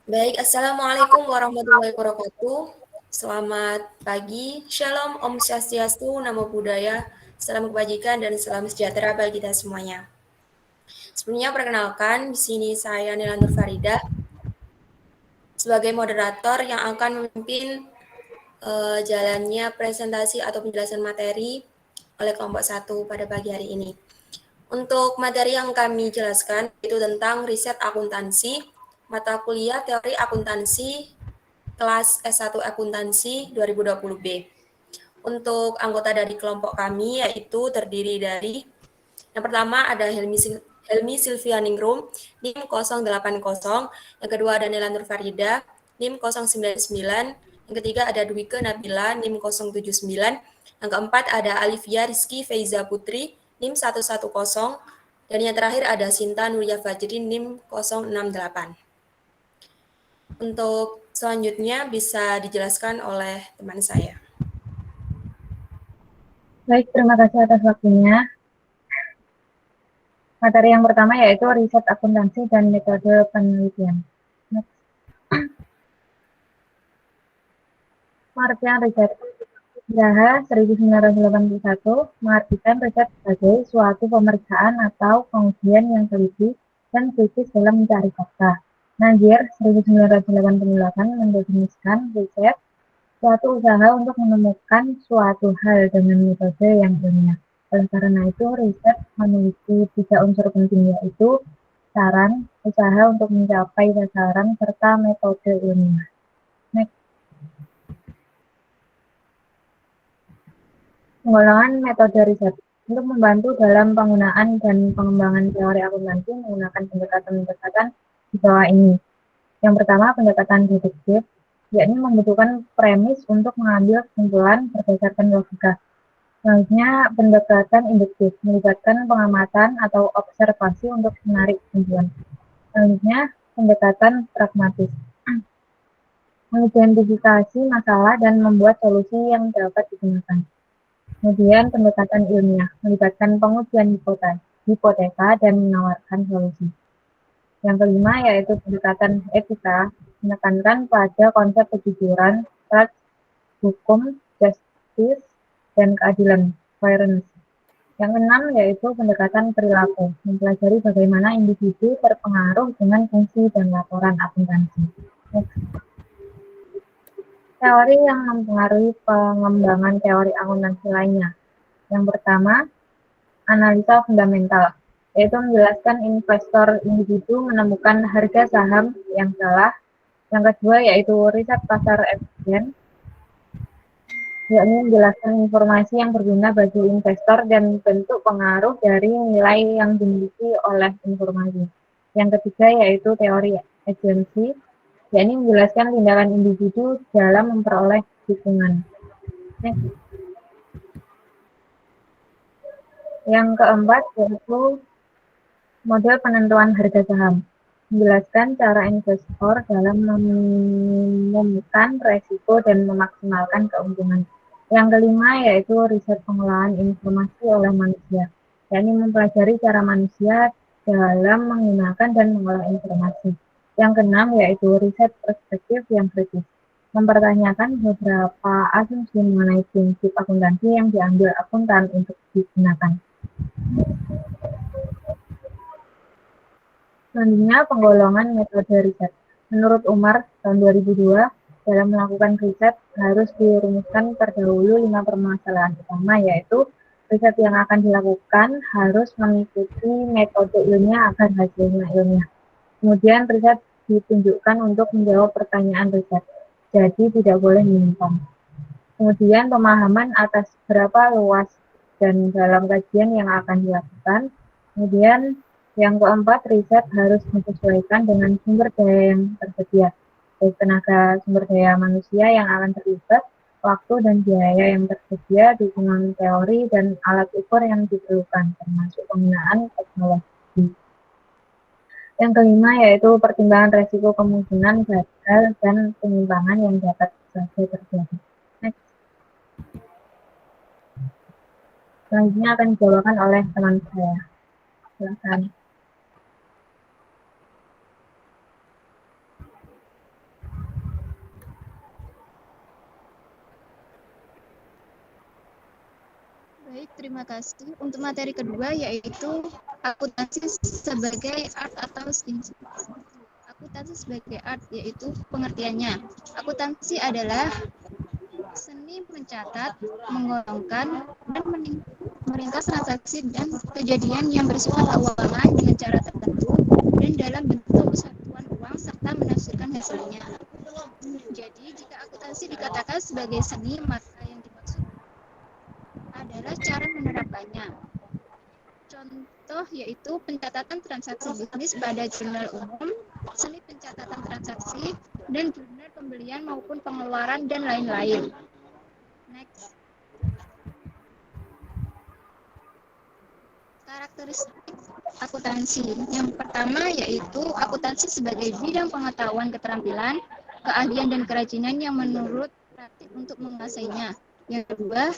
Baik, Assalamualaikum warahmatullahi wabarakatuh. Selamat pagi, Shalom, Om Swastiastu, Namo Buddhaya, salam kebajikan dan salam sejahtera bagi kita semuanya. Sebelumnya perkenalkan, di sini saya Nila Nur Farida sebagai moderator yang akan memimpin jalannya presentasi atau penjelasan materi oleh kelompok 1 pada pagi hari ini. Untuk materi yang kami jelaskan itu tentang riset akuntansi, mata kuliah teori akuntansi kelas S1 Akuntansi 2020B. Untuk anggota dari kelompok kami yaitu terdiri dari yang pertama ada Helmi Silvianingrum NIM 080, yang kedua ada Nela Nur Farida NIM 099, yang ketiga ada Dwike Nabila NIM 079, yang keempat ada Alivia Rizky Feiza Putri NIM 110, dan yang terakhir ada Sinta Nuria Fajri NIM 068. Untuk selanjutnya bisa dijelaskan oleh teman saya. Baik, terima kasih atas waktunya. Materi yang pertama yaitu riset akuntansi dan metode penelitian. Pengertian riset. Graha 1981 mengartikan riset sebagai suatu pemeriksaan atau pengujian yang teliti dan kritis dalam mencari fakta. Nanjir 1988 mendefinisikan riset suatu usaha untuk menemukan suatu hal dengan metode yang ilmiah. Oleh karena itu, riset memiliki 3 unsur penting, yaitu saran, usaha untuk mencapai sasaran, serta metode ilmiah. Next. Penggolongan metode riset. Untuk membantu dalam penggunaan dan pengembangan teori akuntansi menggunakan pendekatan-pendekatan di bawah ini. Yang pertama, pendekatan deduktif, yakni membutuhkan premis untuk mengambil kesimpulan berdasarkan logika. Selanjutnya, pendekatan induktif, melibatkan pengamatan atau observasi untuk menarik kesimpulan. Selanjutnya, pendekatan pragmatis, mengidentifikasi masalah dan membuat solusi yang dapat digunakan. Kemudian, pendekatan ilmiah, melibatkan pengujian hipotesa dan menawarkan solusi. Yang kelima yaitu pendekatan etika, menekankan pada konsep kejujuran, trust, hukum, justice, dan keadilan, fairness. Yang keenam yaitu pendekatan perilaku, mempelajari bagaimana individu terpengaruh dengan fungsi dan laporan akuntansi. Teori yang mempengaruhi pengembangan teori akuntansi lainnya. Yang pertama, analisa fundamental, yaitu menjelaskan investor individu menemukan harga saham yang salah. Yang kedua yaitu riset pasar efisien, yakni menjelaskan informasi yang berguna bagi investor dan bentuk pengaruh dari nilai yang dimiliki oleh informasi. Yang ketiga yaitu teori agensi, yakni menjelaskan tindakan individu dalam memperoleh dukungan. Yang keempat yaitu model penentuan harga saham, menjelaskan cara investor dalam meminimumkan resiko dan memaksimalkan keuntungan. Yang kelima yaitu riset pengolahan informasi oleh manusia, yakni mempelajari cara manusia dalam menggunakan dan mengolah informasi. Yang keenam yaitu riset perspektif yang kritis, mempertanyakan beberapa asumsi mengenai prinsip akuntansi yang diambil akuntan untuk digunakan. Selanjutnya, penggolongan metode riset. Menurut Umar, tahun 2002, dalam melakukan riset harus dirumuskan terdahulu 5 permasalahan utama, yaitu riset yang akan dilakukan harus mengikuti metode ilmiah agar hasilnya ilmiah. Kemudian riset ditunjukkan untuk menjawab pertanyaan riset, jadi tidak boleh menyimpang. Kemudian pemahaman atas berapa luas dan dalam kajian yang akan dilakukan. Kemudian yang keempat, riset harus disesuaikan dengan sumber daya yang tersedia, baik tenaga sumber daya manusia yang akan terlibat, waktu dan biaya yang tersedia, dukungan teori dan alat ukur yang diperlukan, termasuk penggunaan teknologi. Yang kelima yaitu pertimbangan resiko kemungkinan gagal dan penyimpangan yang dapat saja terjadi. Next. Selanjutnya akan dibawakan oleh teman saya. Silakan. Terima kasih. Untuk materi kedua yaitu akuntansi sebagai art atau science. Akuntansi sebagai art yaitu pengertiannya. Akuntansi adalah seni mencatat, menggolongkan, dan meringkas transaksi dan kejadian yang bersifat keuangan dengan cara tertentu dan dalam bentuk satuan uang serta menafsirkan hasilnya. Jadi, jika akuntansi dikatakan sebagai seni, maka yang dimaksud adalah cara menerapkannya. Contoh yaitu pencatatan transaksi bisnis pada jurnal umum, seni pencatatan transaksi, dan jurnal pembelian maupun pengeluaran, dan lain-lain. Next. Karakteristik akuntansi. Yang pertama yaitu akuntansi sebagai bidang pengetahuan keterampilan, keahlian dan kerajinan yang menurut praktik untuk menguasainya. Yang kedua,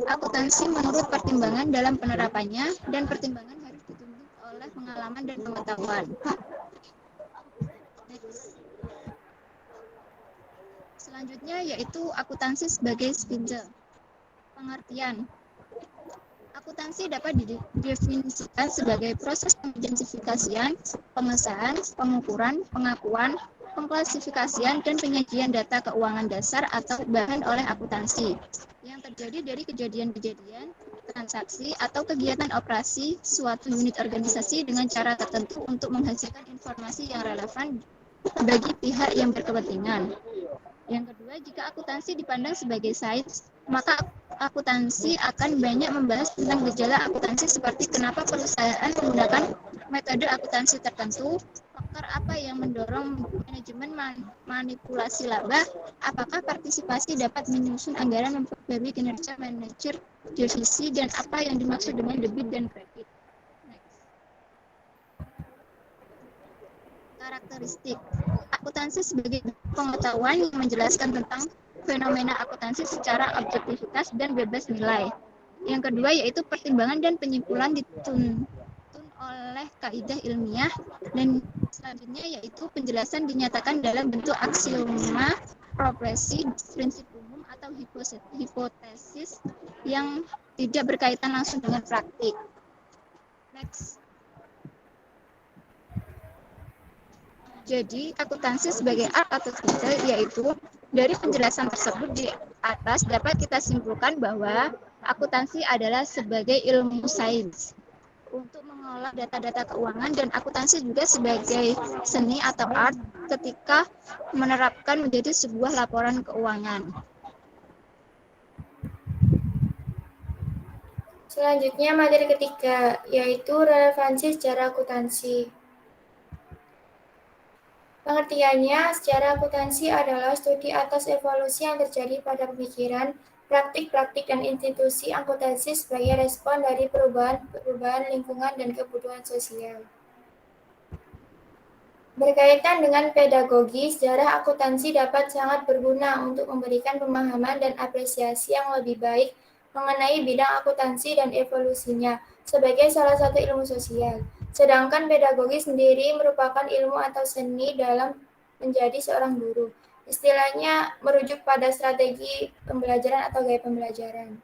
akuntansi menurut pertimbangan dalam penerapannya dan pertimbangan harus ditunjuk oleh pengalaman dan pengetahuan. Next. Selanjutnya yaitu akuntansi sebagai spinzel. Pengertian. Akuntansi dapat didefinisikan sebagai proses pengidentifikasian, pengesahan, pengukuran, pengakuan, pengklasifikasian, dan penyajian data keuangan dasar atau bahan oleh akuntansi yang terjadi dari kejadian-kejadian, transaksi, atau kegiatan operasi suatu unit organisasi dengan cara tertentu untuk menghasilkan informasi yang relevan bagi pihak yang berkepentingan. Yang kedua, jika akuntansi dipandang sebagai sains, maka akuntansi akan banyak membahas tentang gejala akuntansi seperti kenapa perusahaan menggunakan metode akuntansi tertentu, faktor apa yang mendorong manajemen manipulasi laba, apakah partisipasi dapat menyusun anggaran memperbarui kinerja manajer divisi, dan apa yang dimaksud dengan debit dan kredit. Karakteristik akuntansi sebagai pengetahuan yang menjelaskan tentang fenomena akuntansi secara objektivitas dan bebas nilai. Yang kedua yaitu pertimbangan dan penyimpulan dituntun oleh kaidah ilmiah, dan selanjutnya yaitu penjelasan dinyatakan dalam bentuk aksioma, profesi, prinsip umum atau hipotesis yang tidak berkaitan langsung dengan praktik. Next. Jadi, akuntansi sebagai art atau skill yaitu dari penjelasan tersebut di atas dapat kita simpulkan bahwa akuntansi adalah sebagai ilmu sains untuk mengolah data-data keuangan, dan akuntansi juga sebagai seni atau art ketika menerapkan menjadi sebuah laporan keuangan. Selanjutnya materi ketiga, yaitu relevansi secara akuntansi. Pengertiannya, secara akuntansi adalah studi atas evolusi yang terjadi pada pemikiran, praktik-praktik, dan institusi akuntansi sebagai respon dari perubahan lingkungan dan kebutuhan sosial. Berkaitan dengan pedagogi, sejarah akuntansi dapat sangat berguna untuk memberikan pemahaman dan apresiasi yang lebih baik mengenai bidang akuntansi dan evolusinya sebagai salah satu ilmu sosial. Sedangkan pedagogi sendiri merupakan ilmu atau seni dalam menjadi seorang guru. Istilahnya merujuk pada strategi pembelajaran atau gaya pembelajaran.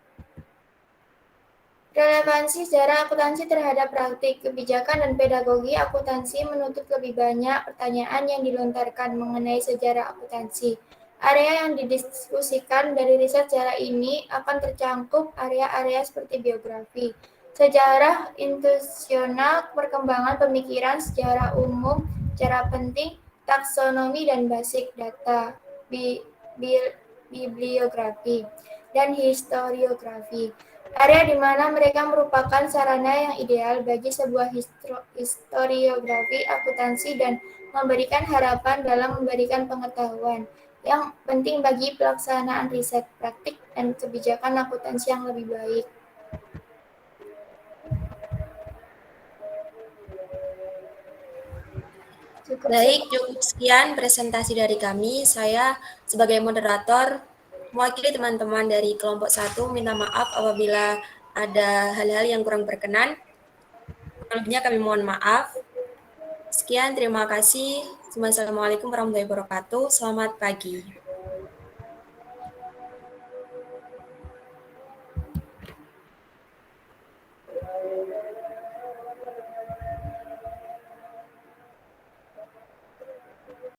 Relevansi sejarah akuntansi terhadap praktik, kebijakan, dan pedagogi akuntansi menuntut lebih banyak pertanyaan yang dilontarkan mengenai sejarah akuntansi. Area yang didiskusikan dari riset sejarah ini akan tercangkup area-area seperti biografi, sejarah institusional, perkembangan pemikiran, sejarah umum, sejarah penting, taksonomi dan basic data, bibliografi, dan historiografi. Area di mana mereka merupakan sarana yang ideal bagi sebuah historiografi akuntansi dan memberikan harapan dalam memberikan pengetahuan yang penting bagi pelaksanaan riset, praktik, dan kebijakan akuntansi yang lebih baik. Baik, cukup sekian presentasi dari kami. Saya sebagai moderator mewakili teman-teman dari kelompok 1 minta maaf apabila ada hal-hal yang kurang berkenan. Lebihnya kami mohon maaf. Sekian, terima kasih. Wassalamualaikum warahmatullahi wabarakatuh. Selamat pagi.